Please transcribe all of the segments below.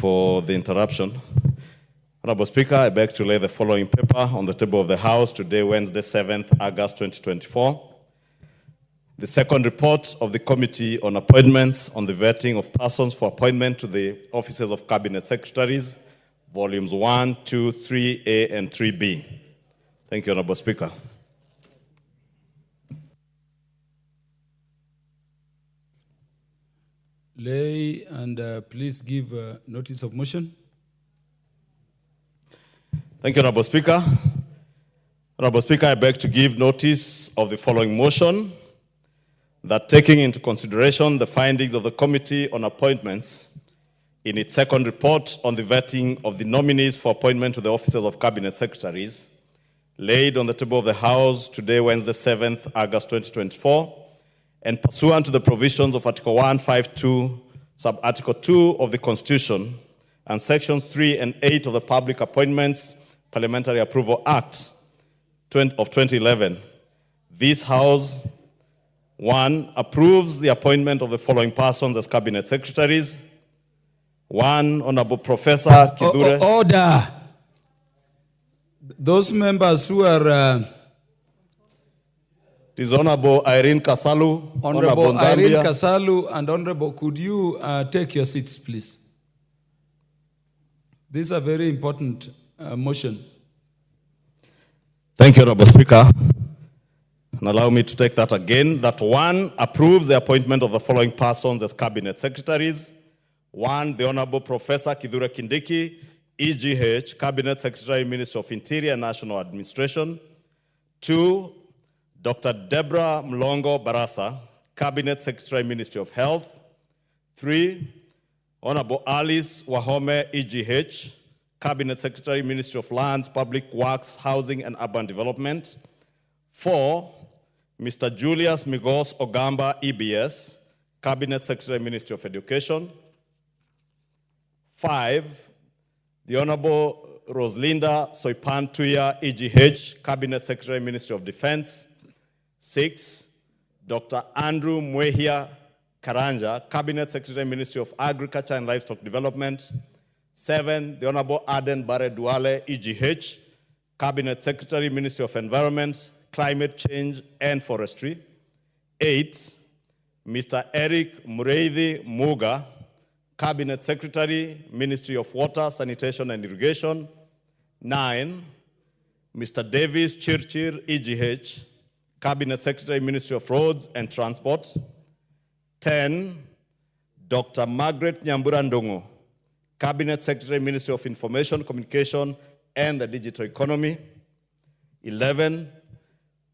for the interruption. Honorable Speaker, I beg to lay the following paper on the table of the House today, Wednesday, 7th August 2024. The second report of the Committee on Appointments on the vetting of persons for appointment to the offices of Cabinet Secretaries, volumes 1, 2, 3A, and 3B. Thank you, Honorable Speaker. Lay and please give notice of motion. Thank you, Honorable Speaker. Honorable Speaker, I beg to give notice of the following motion, that taking into consideration the findings of the Committee on Appointments in its second report on the vetting of the nominees for appointment to the offices of Cabinet Secretaries, laid on the table of the House today, Wednesday, 7th August 2024, and pursuant to the provisions of Article 152, Sub-Article 2 of the Constitution, and Sections 3 and 8 of the Public Appointments Parliamentary Approval Act of 2011, this House, 1, approves the appointment of the following persons as Cabinet Secretaries. 1, Honorable Professor Kidure. Order. Those members who are... It is Honorable Irene Kasalu. Honorable Irene Kasalu and Honorable, could you take your seats, please? This is a very important motion. Thank you, Honorable Speaker. And allow me to take that again. That 1, approves the appointment of the following persons as Cabinet Secretaries. 1, the Honorable Professor Kithure Kindiki, EGH, Cabinet Secretary, Ministry of Interior and National Administration. 2, Dr. Deborah Mlongo Barasa, Cabinet Secretary, Ministry of Health. 3, Honorable Alice Wahome, EGH, Cabinet Secretary, Ministry of Lands, Public Works, Housing and Urban Development. 4, Mr. Julius Migos Ogamba, EBS, Cabinet Secretary, Ministry of Education. 5, the Honorable Roslinda Soipan Tuya, EGH, Cabinet Secretary, Ministry of Defense. 6, Dr. Andrew Mwehia Karanja, Cabinet Secretary, Ministry of Agriculture and Livestock Development. 7, the Honorable Aden Bare Duale, EGH, Cabinet Secretary, Ministry of Environment, Climate Change and Forestry. 8, Mr. Eric Mureithi Muga, Cabinet Secretary, Ministry of Water, Sanitation and Irrigation. 9, Mr. Davis Chirchir, EGH, Cabinet Secretary, Ministry of Roads and Transport. 10, Dr. Margaret Nyambura Ndongo, Cabinet Secretary, Ministry of Information, Communication and the Digital Economy. 11,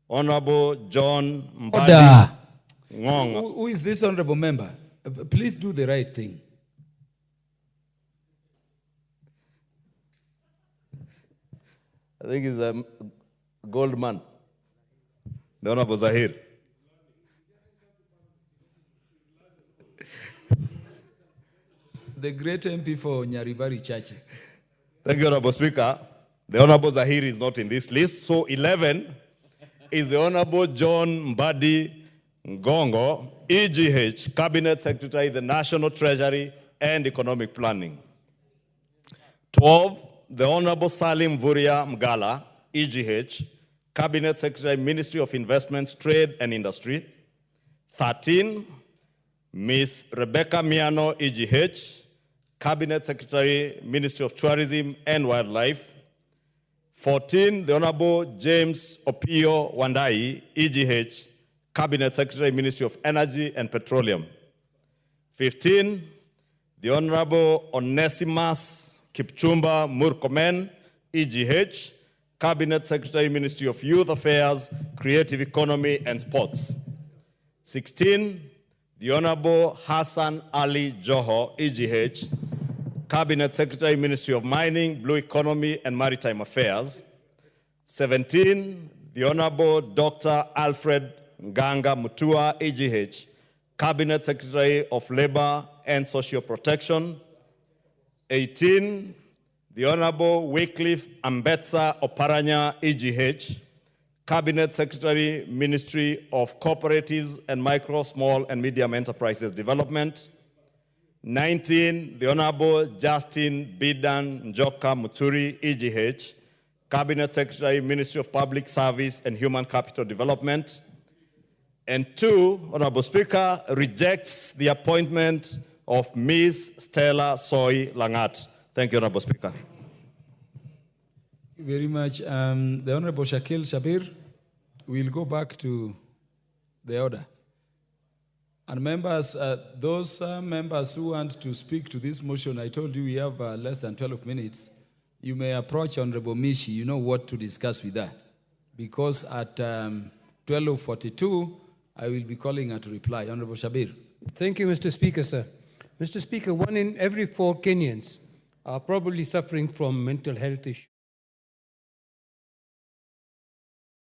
Honorable John Mbadi Ngonga. Who is this honorable member? Please do the right thing. I think he's a Goldman. The Honorable Zahir. The great MP for Nyaribari Chache. Thank you, Honorable Speaker. The Honorable Zahir is not in this list. So 11 is the Honorable John Mbadi Ngongo, EGH, Cabinet Secretary, the National Treasury and Economic Planning. 12, the Honorable Salim Vuria Mgala, EGH, Cabinet Secretary, Ministry of Investments, Trade and Industry. 13, Ms. Rebecca Miano, EGH, Cabinet Secretary, Ministry of Tourism and Wildlife. 14, the Honorable James Opio Wandai, EGH, Cabinet Secretary, Ministry of Energy and Petroleum. 15, the Honorable Onesimus Kipchumba Murkomen, EGH, Cabinet Secretary, Ministry of Youth Affairs, Creative Economy and Sports. 16, the Honorable Hassan Ali Joho, EGH, Cabinet Secretary, Ministry of Mining, Blue Economy and Maritime Affairs. 17, the Honorable Dr. Alfred Nganga Mutua, EGH, Cabinet Secretary of Labor and Social Protection. 18, the Honorable Wycliffe Ambetsa Oparanya, EGH, Cabinet Secretary, Ministry of Cooperatives and Micro, Small and Medium Enterprises Development. 19, the Honorable Justin Bidan Njoka Muturi, EGH, Cabinet Secretary, Ministry of Public Service and Human Capital Development. And 2, Honorable Speaker, rejects the appointment of Ms. Stella Soy Langat. Thank you, Honorable Speaker. Thank you very much. The Honorable Shakil Shabir, we'll go back to the order. And members, those members who want to speak to this motion, I told you we have less than 12 minutes. You may approach Honorable Mishi. You know what to discuss with her. Because at 12:42, I will be calling her to reply. Honorable Shabir. Thank you, Mr. Speaker, sir. Mr. Speaker, 1 in every 4 Kenyans are probably suffering from mental health issues.